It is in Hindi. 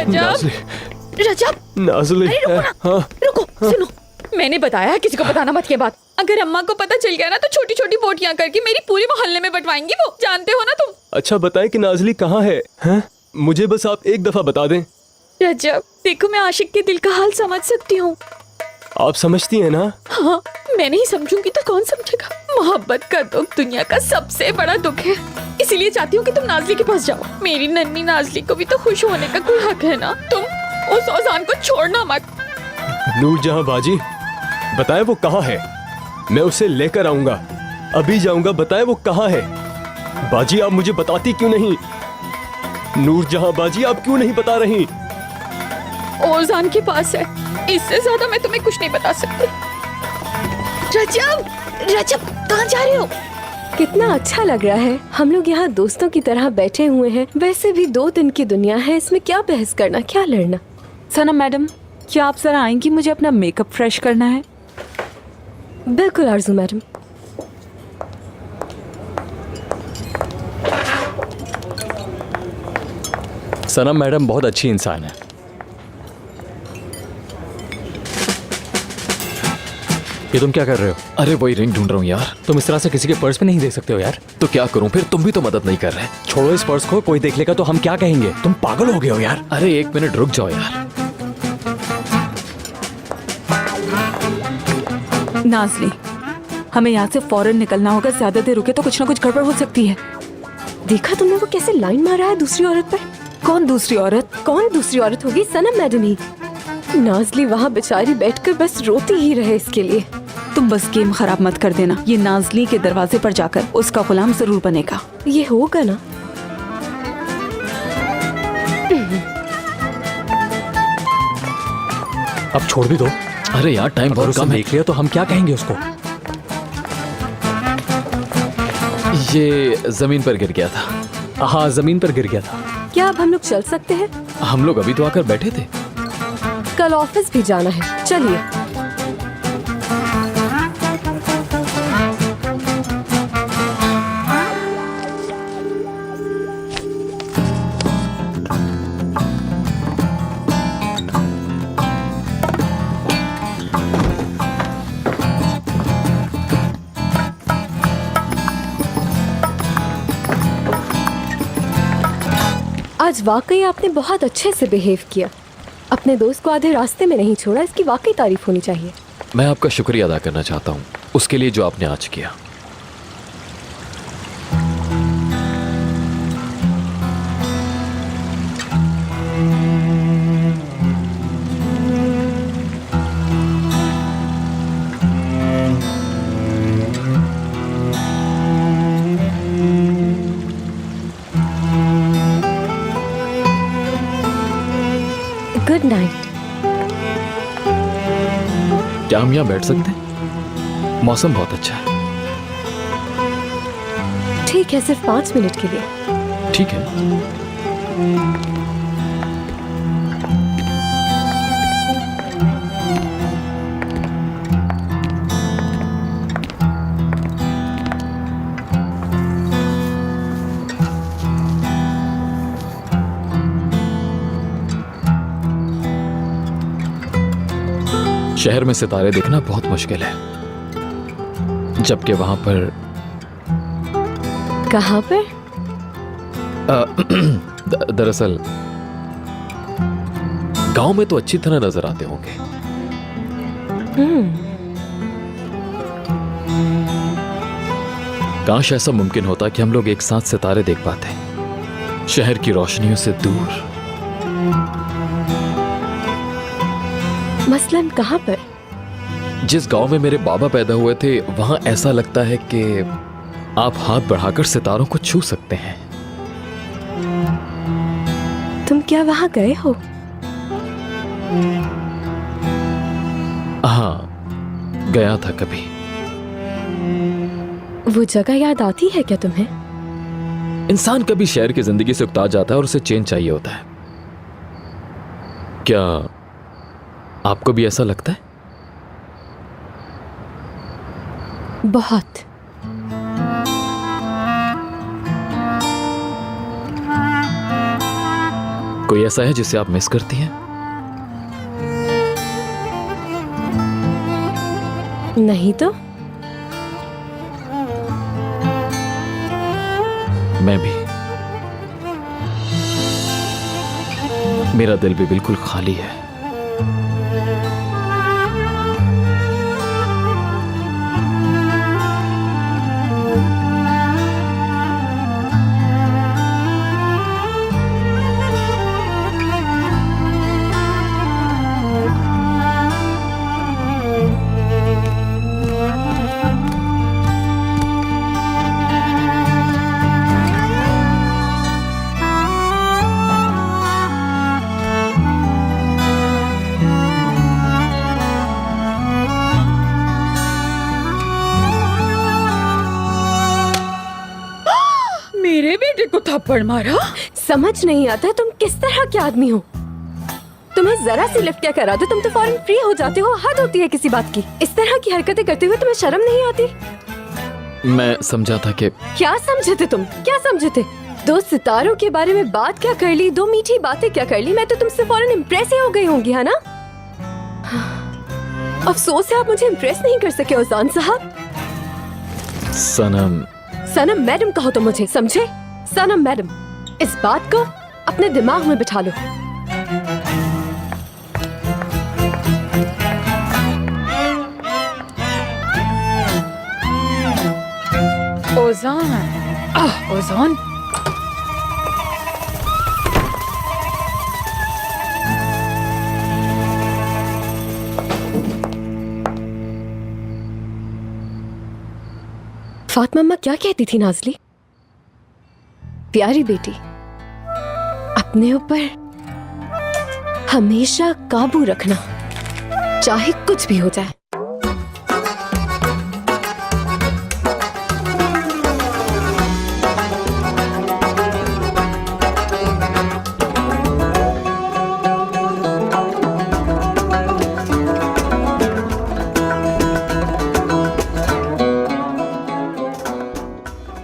रजब, रजब, नाज़ली, अरे रुको ना, हाँ रुको, सुनो, मैंने बताया किसी को बताना मत ये बात। अगर अम्मा को पता चल गया ना तो छोटी छोटी बोटियां करके मेरी पूरी मोहल्ले में बंटवाएंगी वो, जानते हो ना तुम। अच्छा बताएं कि नाज़ली कहाँ है, हैं? मुझे बस आप एक दफा बता दें। रजब देखो, मैं आशिक के दिल का हाल समझ सकती हूँ। आप समझती हैं ना? हाँ, मैं नहीं समझूंगी तो कौन समझेगा। मोहब्बत का दुख दुनिया का सबसे बड़ा दुख है, इसीलिए चाहती हूँ कि तुम नाज़ली के पास जाओ। मेरी नन्ही नाज़ली को भी तो खुश होने का कोई हक है ना। तुम उस औजान को छोड़ना मत। नूरजहां बाजी, बताएं वो कहाँ है, मैं उसे लेकर आऊंगा, अभी जाऊंगा। बताएं वो कहाँ है। बाजी आप मुझे बताती क्यों नहीं? नूरजहां बाजी आप क्यों नहीं बता रही? औजान के पास है, इससे ज्यादा मैं तुम्हें कुछ नहीं बता सकती। रजब, रजब कहाँ जा रहे हो? कितना अच्छा लग रहा है, हम लोग यहाँ दोस्तों की तरह बैठे हुए हैं। वैसे भी 2 दिन की दुनिया है, इसमें क्या बहस करना, क्या लड़ना। सनम मैडम, क्या आप जरा आएंगी? मुझे अपना मेकअप फ्रेश करना है। बिल्कुल आरजू मैडम। सनम मैडम बहुत अच्छी इंसान है। ये तुम क्या कर रहे हो? अरे वही रिंग ढूंढ रहा हूँ यार। तुम इस तरह से किसी के पर्स पे नहीं देख सकते हो यार। तो क्या करूँ फिर, तुम भी तो मदद नहीं कर रहे। छोड़ो इस पर्स को, कोई देख लेगा तो हम क्या कहेंगे? तुम पागल हो गए हो यार। अरे 1 मिनट रुक जाओ यार। नाज़ली, हमें यहाँ से फौरन निकलना होगा, ज्यादा देर रुके तो कुछ ना कुछ गड़बड़ हो सकती है। देखा तुमने वो कैसे लाइन मारा है दूसरी औरत पर? कौन दूसरी औरत? कौन दूसरी औरत होगी? सनम मैडम ही। नाज़ली वहाँ बेचारी बैठकर बस रोती ही रहे इसके लिए। तुम बस गेम खराब मत कर देना। ये नाज़ली के दरवाजे पर जाकर उसका गुलाम जरूर बनेगा। ये होगा ना? अब छोड़ भी दो। अरे यार टाइम बहुत कम है। देख लिया तो हम क्या कहेंगे उसको? ये जमीन पर गिर गया था। हाँ, जमीन पर गिर गया था। क्या अब हम लोग चल सकते हैं? हम लोग अभी तो आकर बैठे थे। कल ऑफिस भी जाना है, चलिए। आज वाकई आपने बहुत अच्छे से बिहेव किया। अपने दोस्त को आधे रास्ते में नहीं छोड़ा, इसकी वाकई तारीफ होनी चाहिए। मैं आपका शुक्रिया अदा करना चाहता हूँ उसके लिए जो आपने आज किया। Good night. क्या हम यहाँ बैठ सकते हैं? मौसम बहुत अच्छा है। ठीक है, सिर्फ 5 मिनट के लिए। ठीक है। शहर में सितारे देखना बहुत मुश्किल है, जबकि वहां पर कहाँ पर? दरअसल गांव में तो अच्छी तरह नजर आते होंगे। काश ऐसा मुमकिन होता कि हम लोग एक साथ सितारे देख पाते, शहर की रोशनियों से दूर। मसलन कहाँ पर? जिस गांव में मेरे बाबा पैदा हुए थे वहां ऐसा लगता है कि आप हाथ बढ़ाकर सितारों को छू सकते हैं। तुम क्या वहाँ गए हो? हाँ, गया था कभी। वो जगह याद आती है क्या तुम्हें? इंसान कभी शहर की जिंदगी से उकता जाता है और उसे चेंज चाहिए होता है। क्या आपको भी ऐसा लगता है? बहुत। कोई ऐसा है जिसे आप मिस करती हैं? नहीं तो मैं भी। मेरा दिल भी बिल्कुल खाली है। मेरे बेटे को थप्पड़ मारा? समझ नहीं आता तुम किस तरह के आदमी हो। तुम्हें जरा सी लिफ्ट क्या करा दो तुम तो फौरन फ्री हो जाते हो। हद होती है किसी बात की। इस तरह की हरकतें करते हुए तुम्हें शर्म नहीं आती? मैं समझा था कि क्या समझे थे तुम? क्या समझे थे? दो सितारों के बारे में बात क्या कर ली, दो मीठी बातें क्या कर ली, मैं तो तुमसे फौरन इम्प्रेस ही हो गई होंगी, है ना? अफसोस है आप मुझे इम्प्रेस नहीं कर सके ओजान साहब। सनम, सनम मैडम कहो तो मुझे, समझे? सनम मैडम, इस बात को अपने दिमाग में बिठा लो। ओजान, ओजान, फातिमा अम्मा क्या कहती थी नाजली? प्यारी बेटी, अपने ऊपर हमेशा काबू रखना, चाहे कुछ भी हो जाए।